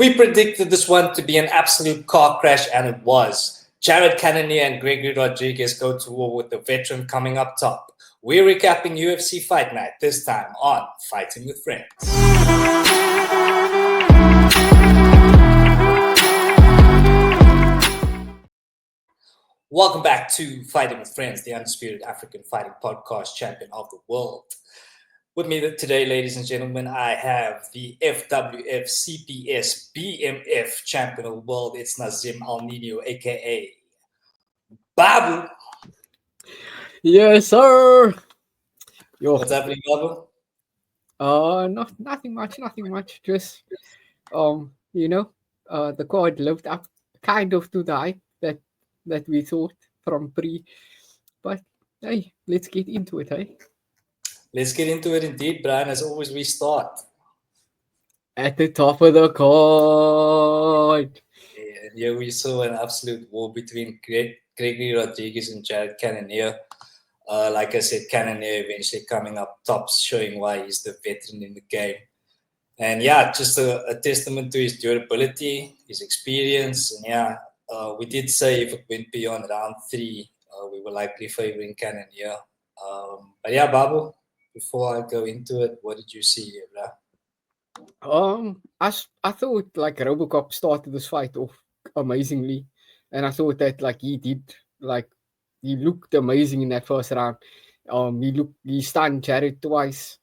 We predicted this one to be an absolute car crash, and it was. Jared Cannonier and Gregory Rodrigues go to war with the veteran coming up top. We're recapping UFC Fight Night, this time on Fighting with Friends. Welcome back to Fighting with Friends, the undisputed African fighting podcast champion of the world. With me today, ladies and gentlemen, I have the FWF CPS BMF champion of the world. It's Nazim Al Nino, aka Babu. Yes, sir. Yo. What's happening, Babu? Nothing much. Just the card lived up kind of to the hype that we thought from pre. But hey, let's get into it, hey. Let's get into it indeed, Brian. As always, we start at the top of the card. Yeah, and here we saw an absolute war between Gregory Rodrigues and Jared Cannonier. Like I said, Cannonier eventually coming up top, showing why he's the veteran in the game. And yeah, just a testament to his durability, his experience. And yeah, we did say if it went beyond round 3, we were likely favoring Cannonier. But yeah, Babu, before I go into it, what did you see here, bro? I thought like Robocop started this fight off amazingly, and I thought that like he looked amazing in that first round. He stunned Jared twice.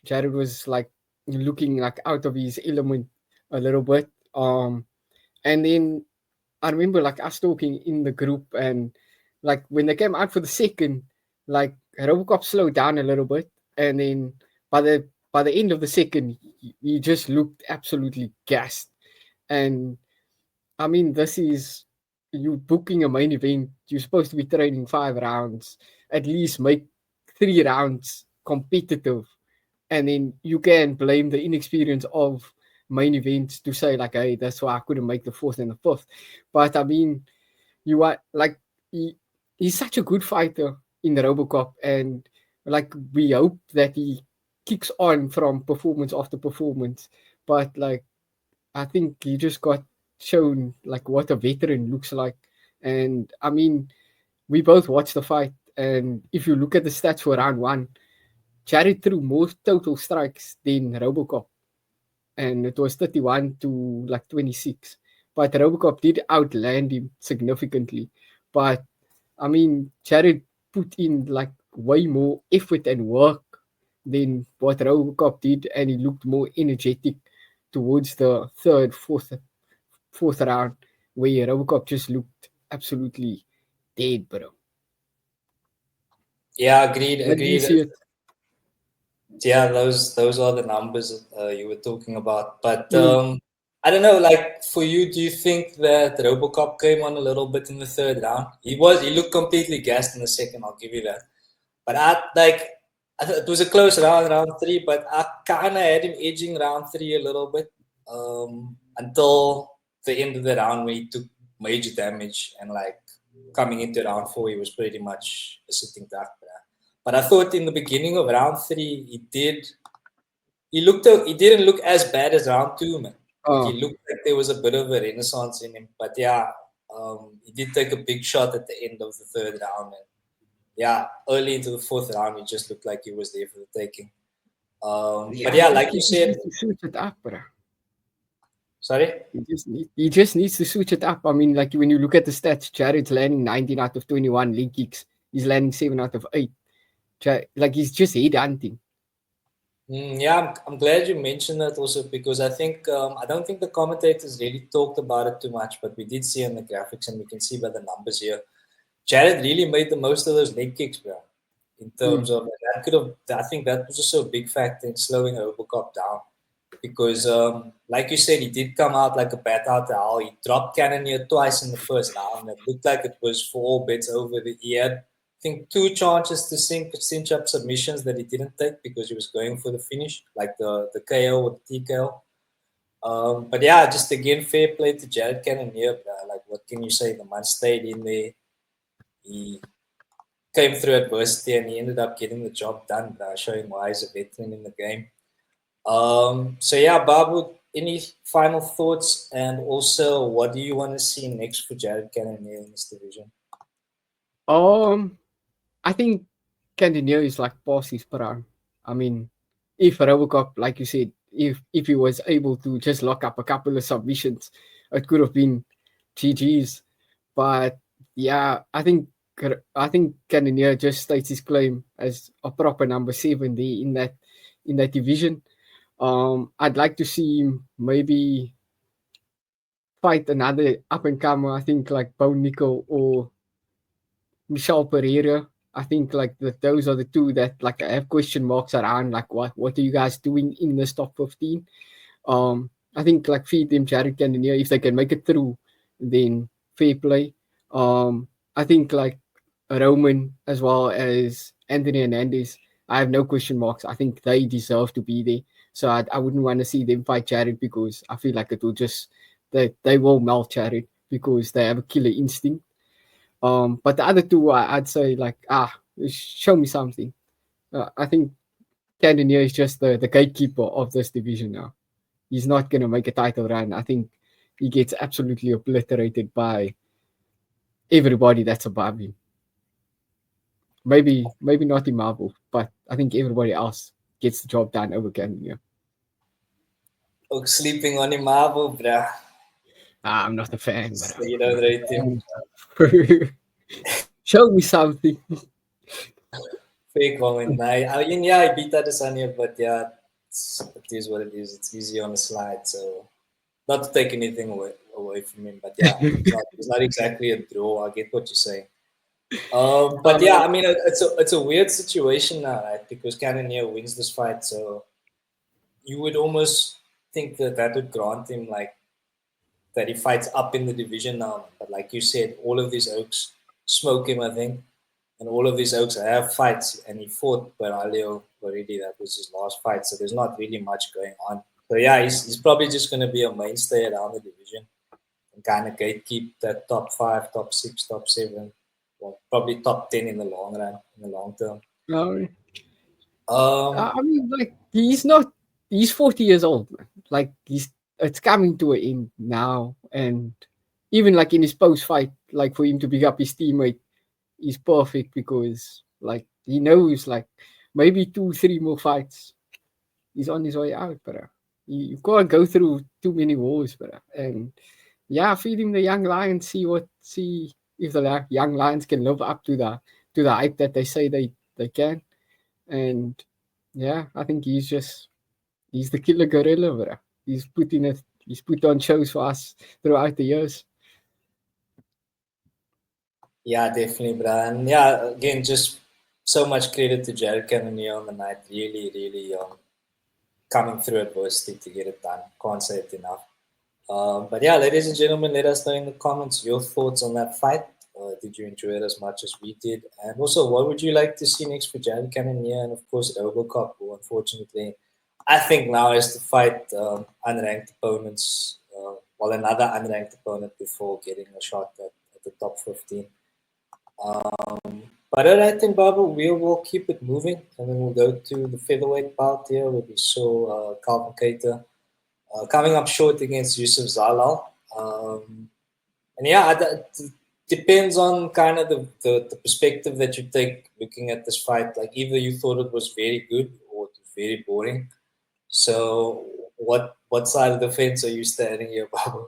Jared was like looking like out of his element a little bit. And then I remember like us talking in the group, and like when they came out for the second, like Robocop slowed down a little bit, and then by the end of the second, he just looked absolutely gassed. And I mean, this is you booking a main event. You're supposed to be training 5 rounds, at least make 3 rounds competitive, and then you can blame the inexperience of main events to say like, hey, that's why I couldn't make the 4th and the 5th. But I mean, you are like he's such a good fighter in the Robocop, and like we hope that he kicks on from performance after performance. But like I think he just got shown like what a veteran looks like. And I mean, we both watched the fight, and if you look at the stats for round 1, Jared threw more total strikes than Robocop, and it was 31 to like 26. But Robocop did outland him significantly. But I mean, Jared put in like way more effort and work than what Robocop did, and he looked more energetic towards the third, fourth round, where Robocop just looked absolutely dead, bro. Yeah, agreed. How do you see it? Yeah, those are the numbers you were talking about. But I don't know, like for you, do you think that Robocop came on a little bit in the 3rd round? He looked completely gassed in the 2nd, I'll give you that. But it was a close round 3, but I kind of had him edging round 3 a little bit until the end of the round where he took major damage, and like coming into round 4, he was pretty much a sitting duck. But I thought in the beginning of round 3, he didn't look as bad as round 2, man. Like he looked like there was a bit of a renaissance in him. But yeah, he did take a big shot at the end of the 3rd round. And yeah, early into the 4th round, he just looked like he was there for the taking. But yeah, like you said, switch it up, bro. Sorry? He just needs to switch it up. I mean, like when you look at the stats, Jared's landing 19 out of 21 link kicks. He's landing 7 out of 8. Like he's just head hunting. Yeah, I'm glad you mentioned that also, because I think I don't think the commentators really talked about it too much, but we did see on the graphics, and we can see by the numbers here, Jared really made the most of those leg kicks, bro. In terms of I think that was also a big factor in slowing Robocop down, because like you said, he did come out like a bat out of hell. He dropped Cannonier twice in the 1st round. It looked like it was for all bets over. He had, I think, 2 chances to cinch up submissions that he didn't take because he was going for the finish, like the KO or the TKO. But yeah, just again, fair play to Jared Cannonier. Like, what can you say? The man stayed in there. He came through adversity, and he ended up getting the job done, showing why he's a veteran in the game. So yeah, Babu, any final thoughts? And also, what do you want to see next for Jared Cannonier in this division? I think Cannonier is like past his prime. I mean, if Robocop, like you said, if he was able to just lock up a couple of submissions, it could have been GG's. But yeah, I think Cannonier just states his claim as a proper number 70 in that division. I'd like to see him maybe fight another up and comer. I think like Bo Nickel or Michelle Pereira. I think like those are the two that like I have question marks around. Like what are you guys doing in this top 15? I think like feed them Jared Cannonier if they can make it through, then fair play. I think like Roman as well as Anthony Hernandez. I have no question marks. I think they deserve to be there. So I wouldn't want to see them fight Jared because I feel like it will just they will melt Jared because they have a killer instinct. But the other two, I'd say like show me something. I think Cannonier is just the gatekeeper of this division now. He's not gonna make a title run. I think he gets absolutely obliterated by everybody that's above him. Maybe not in Marvel, but I think everybody else gets the job done over Cannonier. Oh, sleeping on him, Marvel, bruh. I'm not a fan, So but you don't rate him. show me something. Fake comment. I mean, yeah, I beat Adesanya, but yeah, it is what it is. It's easy on the slide, so not to take anything away from him, but yeah, it's not exactly a draw. I get what you're saying. But yeah, I mean, it's a weird situation now, right? Because Cannonier wins this fight, so you would almost think that that would grant him like that he fights up in the division now. But like you said, all of these oaks smoke him, I think, and all of these oaks have fights, and he fought Baralio already. That was his last fight, so there's not really much going on. So yeah, he's probably just going to be a mainstay around the division and kind of gatekeep that top 5, top 6, top 7, well, probably top 10 in the long run, in the long term. I mean, like he's not. He's 40 years old, man. Like it's coming to an end now, and even like in his post fight, like for him to pick up his teammate is perfect because like he knows like maybe 2-3 more fights, he's on his way out, bro. You can't go through too many wars, bro. And yeah, feed him the young lions. See if the young lions can live up to the hype that they say they can. And yeah, I think he's the Killa Gorilla, bro. He's put on shows for us throughout the years. Yeah, definitely, Brian. Yeah, again, just so much credit to Jared Cannonier on the night. Really, really coming through adversity to get it done. Can't say it enough. But yeah, ladies and gentlemen, let us know in the comments your thoughts on that fight. Did you enjoy it as much as we did? And also, what would you like to see next for Jared Cannonier? And of course, Robocop, who unfortunately, I think now has to fight unranked opponents. Well, another unranked opponent before getting a shot at the top 15. But all right, then, Baba, we will keep it moving. And then we'll go to the featherweight bout here where we saw Calvin Kattar coming up short against Youssef Zalal. And yeah, it depends on kind of the perspective that you take looking at this fight. Like either you thought it was very good or it was very boring. So what side of the fence are you standing here, Baba?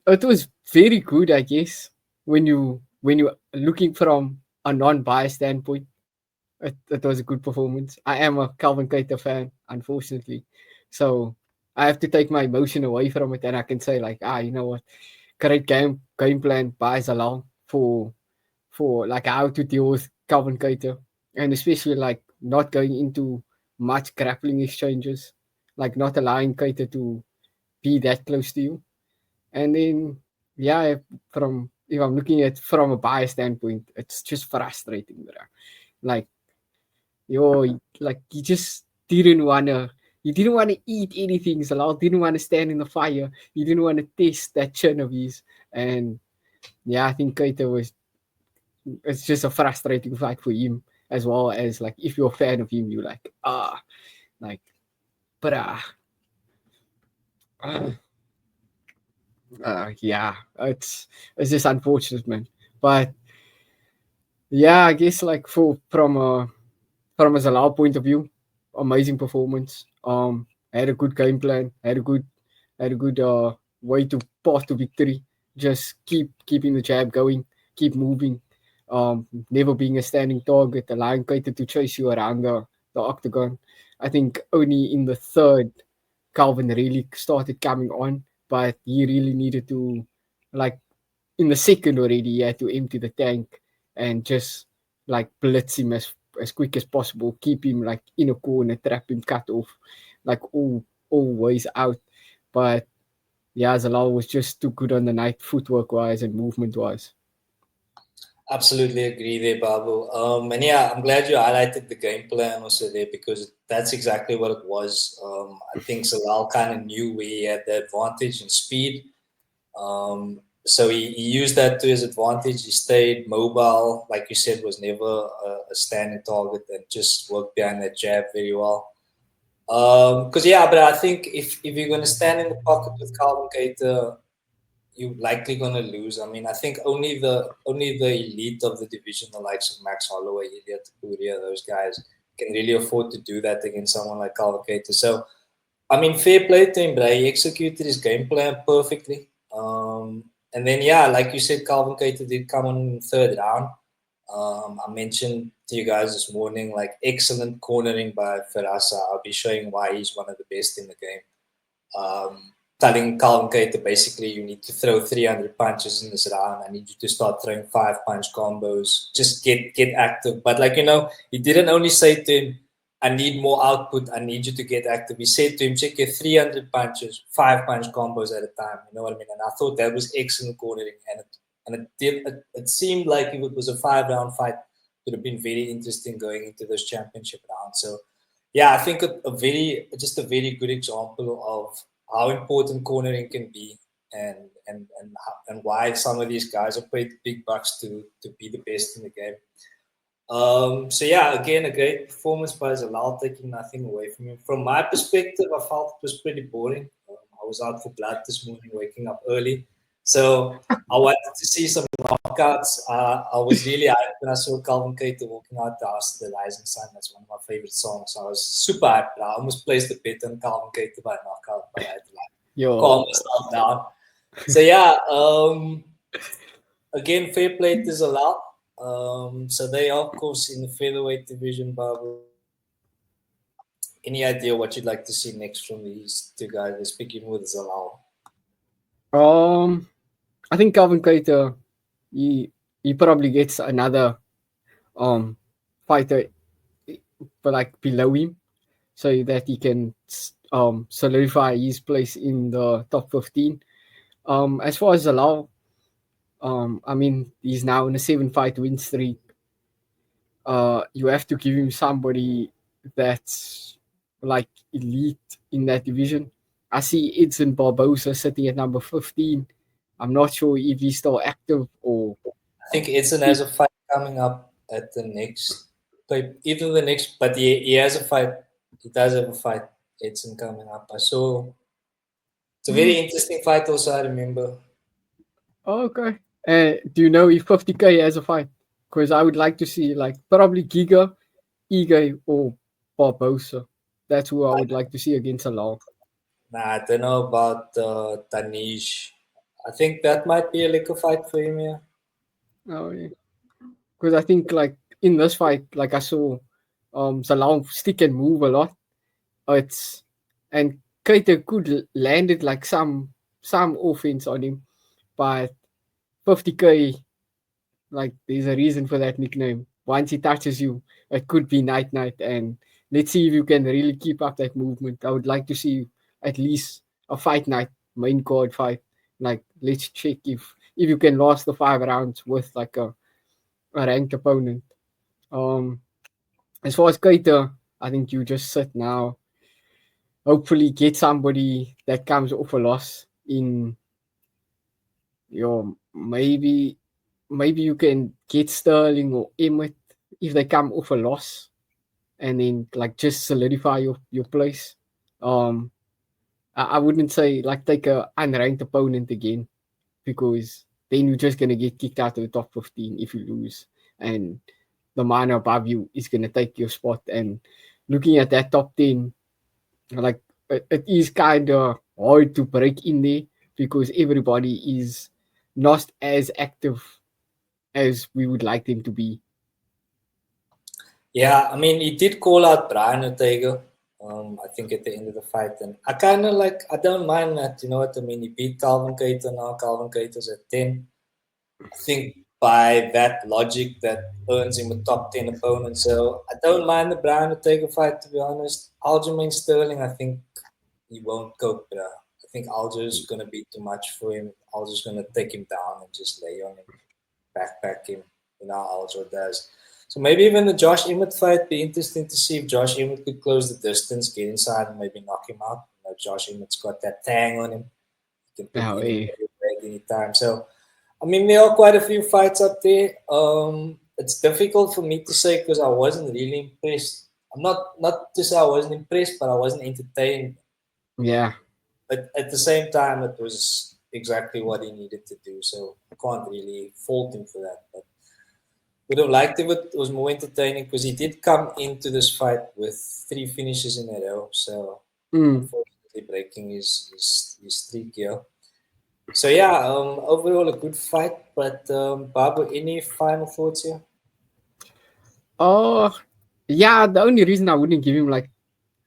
It was very good, I guess, when you looking from a non-biased standpoint. It was a good performance. I am a Calvin Kattar fan, unfortunately, so I have to take my emotion away from it, and I can say like, you know what, great game plan by Zalal for like how to deal with Calvin Kattar, and especially like not going into much grappling exchanges, like not allowing Kattar to be that close to you. And then, yeah, if I'm looking at from a bias standpoint, it's just frustrating, bro. Like, like you didn't wanna eat anything. Zalal didn't want to stand in the fire. You didn't want to taste that chin of his. And yeah, I think it's just a frustrating fight for him as well as like if you're a fan of him, you're like, Like, but yeah, it's just unfortunate, man. But yeah, I guess like from a Zalal point of view, amazing performance. Had a good game plan, had a good way to path to victory. Just keeping the jab going, keep moving. Never being a standing target, allowing Keita to chase you around the octagon. I think only in the third, Calvin really started coming on, but he really needed to, like, in the second already, he had to empty the tank and just like blitz him as quick as possible, keep him like in a corner, trap him, cut off, like all ways out. But yeah, Zalal was just too good on the night, footwork wise and movement wise. Absolutely agree there, Babu. And yeah, I'm glad you highlighted the game plan also there because that's exactly what it was. I think Zalal kind of knew where he had the advantage in speed. So he used that to his advantage. He stayed mobile, like you said, was never a standing target and just worked behind that jab very well. Because yeah, but I think if you're going to stand in the pocket with Calvin Keita, you're likely going to lose. I mean, I think only the elite of the division, the likes of Max Holloway, Ilya Tapuria, those guys can really afford to do that against someone like Calvin Keita. So I mean, fair play to him, but he executed his game plan perfectly. And then, yeah, like you said, Calvin Keita did come on in the third round. I mentioned to you guys this morning, like excellent cornering by Ferrasa. I'll be showing why he's one of the best in the game. Telling Calvin Keita basically you need to throw 300 punches in this round. I need you to start throwing 5-punch combos. Just get active. But like he didn't only say to him, I need more output. I need you to get active. He said to him, check your 300 punches, 5-punch combos at a time. You know what I mean? And I thought that was excellent cornering. And it seemed like if it was a 5-round fight, it would have been very interesting going into those championship rounds. So, yeah, I think just a very good example of how important cornering can be and why some of these guys are paid big bucks to be the best in the game. So yeah, again, a great performance by Zalal, taking nothing away from him. From my perspective, I felt it was pretty boring. I was out for blood this morning, waking up early, so I wanted to see some knockouts. I was really hyped when I saw Calvin Keita walking out the house of the rising sun. That's one of my favorite songs. So I was super hyped. I almost placed a bet on Calvin Keita by knockout, but I had to calm myself down. So yeah, again, fair play to Zalal. So they are, of course, in the featherweight division, Babu. Any idea what you'd like to see next from these two guys? Speaking with Zalal. I think Calvin Keita, he probably gets another fighter, but like below him, so that he can solidify his place in the top 15. As far as Zalal, I mean, he's now in a 7-fight win streak. You have to give him somebody that's like elite in that division. I see Edson Barbosa sitting at number 15. I'm not sure if he's still active or. I think Edson has a fight coming up at the next, either the next, but he has a fight. He does have a fight, Edson, coming up. I saw. It's a very interesting fight, also, I remember. Oh, okay. Do you know if 50K has a fight? Because I would like to see, like, probably Giga, Ige, or Barbosa. That's who I would like to see against Zalal. Nah, I don't know about Tanish. I think that might be a liquor fight for him, yeah. Oh, yeah. Because I think, like, in this fight, like, I saw Zalal stick and move a lot. And Keita could landed, like, some offense on him. But 50K, like, there's a reason for that nickname. Once he touches you, it could be night. And let's see if you can really keep up that movement. I would like to see at least a fight night, main card fight. Like, let's check if you can last the 5 rounds with like a ranked opponent. As far as Keita, I think you just sit now. Hopefully get somebody that comes off a loss in your maybe you can get Sterling or Emmett if they come off a loss. and then like just solidify your place. Um, I wouldn't say like take a unranked opponent again, because then you're just gonna get kicked out of the top 15 if you lose, and the man above you is gonna take your spot. And looking at that top 10, like it is kind of hard to break in there because everybody is not as active as we would like them to be. Yeah, I mean, he did call out Brian Ortega, I think at the end of the fight, and I kind of like, I don't mind that, you know what I mean? He beat Calvin Keita now, Calvin Keita's at 10. I think by that logic, that earns him a top 10 opponent, so I don't mind the Brian Ortega fight, to be honest. Aljamain Sterling, I think he won't cope, bro. I think Alger's going to be too much for him. Alger's going to take him down and just lay on him, backpack him, you know how Alger does. So maybe even the Josh Emmett fight be interesting to see if Josh Emmett could close the distance, get inside, and maybe knock him out. You know, Josh Emmett's got that tang on him. He can put Now, anybody away at any time. So, I mean, there are quite a few fights up there. It's difficult for me to say because I wasn't really impressed. I'm not to say I wasn't impressed, but I wasn't entertained. yeah. But at the same time, it was exactly what he needed to do. So I can't really fault him for that. But would have liked if it was more entertaining because he did come into this fight with 3 finishes in a row. So unfortunately, breaking his streak here. So yeah, overall a good fight. But Babu, any final thoughts here? Oh, yeah. The only reason I wouldn't give him like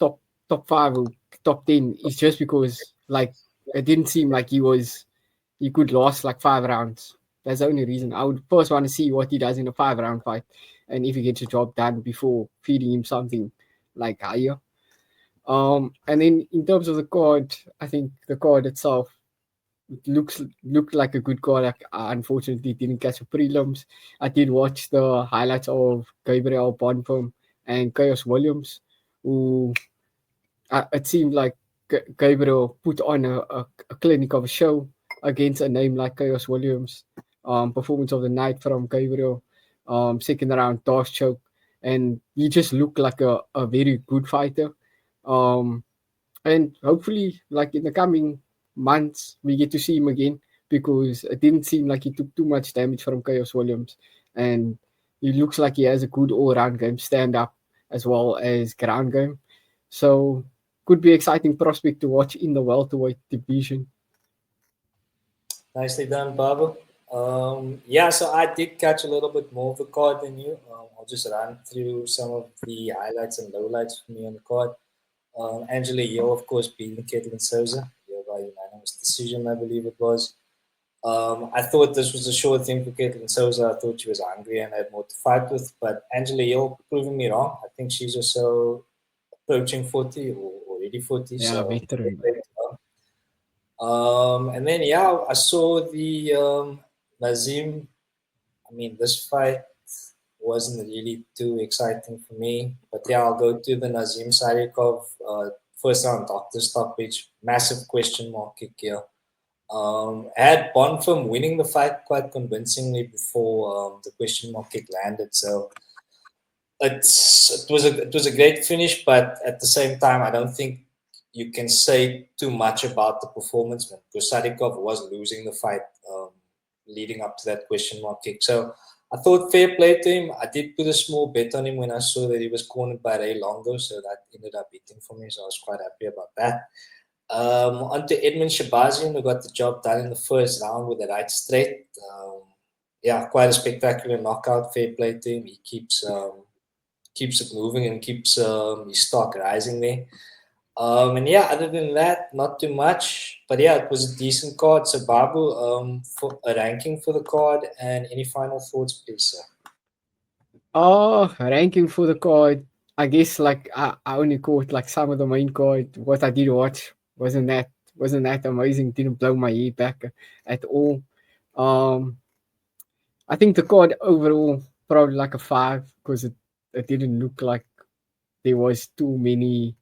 top top 5 or top 10 is just because like it didn't seem like he could last like 5 rounds. That's the only reason. I would first want to see what he does in a 5 round fight, and if he gets the job done before feeding him something like higher. And then in terms of the card, I think the card itself looked like a good card. Like, I unfortunately didn't catch the prelims. I did watch the highlights of Gabriel Bonfim and Chaos Williams, who it seemed like Gabriel put on a clinic of a show against a name like Chaos Williams. Performance of the night from Gabriel, second round toss choke, and he just looked like a very good fighter. Um, and hopefully, like in the coming months, we get to see him again, because it didn't seem like he took too much damage from Chaos Williams, and he looks like he has a good all-round game, stand up as well as ground game. So could be exciting prospect to watch in the welterweight division. Nicely done, Babu. Yeah, so I did catch a little bit more of the card than you. I'll just run through some of the highlights and lowlights for me on the card. Angela Yo, of course, beating Caitlin Souza. Yo by unanimous decision, I believe it was. I thought this was a sure thing for Caitlin Souza. I thought she was hungry and had more to fight with, but Angela Yo proving me wrong. I think she's also approaching 40 or already 40, Yeah, so veteran. and then yeah, I saw the Nazim. I mean, this fight wasn't really too exciting for me, but yeah, I'll go to the Nazim Sarikov first round doctor stoppage. Massive question mark kick here. Had Bonfim winning the fight quite convincingly before the question mark kick landed. So it was a great finish, but at the same time, I don't think you can say too much about the performance, man, because Sadikov was losing the fight leading up to that question mark kick. So I thought fair play to him. I did put a small bet on him when I saw that he was cornered by Ray Longo, so that ended up beating for me. So I was quite happy about that. On to Edmund Shabazian, who got the job done in the first round with the right straight. Yeah, quite a spectacular knockout. Fair play to him. He keeps it moving and keeps his stock rising there. And yeah, other than that, not too much. But yeah, it was a decent card. So Babu, for a ranking for the card and any final thoughts, please, sir. Oh, ranking for the card. I guess like I only caught like some of the main card. What I did watch wasn't that amazing. Didn't blow my ear back at all. Um, I think the card overall probably like a 5, because it didn't look like there was too many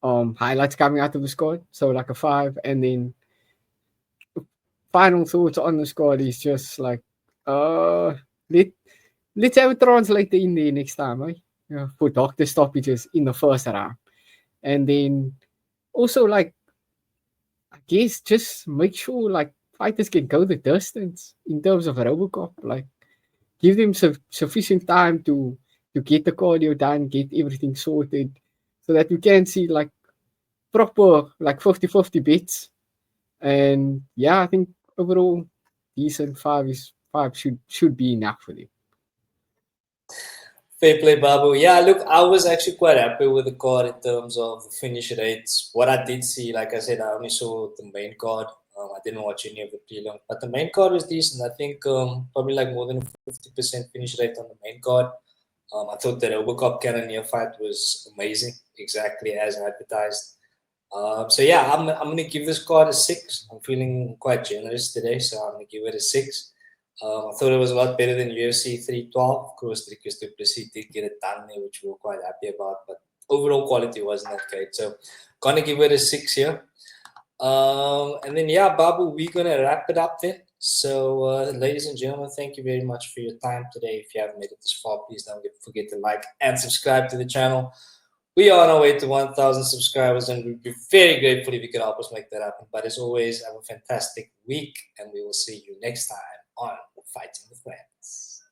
highlights coming out of the squad. So like a 5, and then final thoughts on the squad is just like let let's have a translator in there next time, eh? for doctor stoppages in the first round. And then also, like, I guess just make sure like fighters can go the distance in terms of Robocop. Like, give them sufficient time to get the cardio done, get everything sorted, so that we can see like proper like 50-50 bets. And yeah, I think overall decent five should be enough for them. Fair play, Babu. Yeah, look, I was actually quite happy with the card in terms of the finish rates. What I did see, like I said, I only saw the main card. I didn't watch any of the prelim, but the main card was decent. I think probably like more than 50% finish rate on the main card. I thought the Robocop Cannonier fight was amazing, exactly as advertised. So yeah, I'm gonna give this card a 6. I'm feeling quite generous today, so I'm gonna give it a 6. I thought it was a lot better than UFC 312. Of course, Dricus du Plessis did get it done there, which we were quite happy about, but overall quality wasn't that great. So gonna give it a 6 here. And then yeah, Babu, we're gonna wrap it up then. So ladies and gentlemen, thank you very much for your time today. If you haven't made it this far, please don't forget to like and subscribe to the channel. We are on our way to 1,000 subscribers, and we'd be very grateful if you could help us make that happen. But as always, have a fantastic week, and we will see you next time on Fighting with Friends.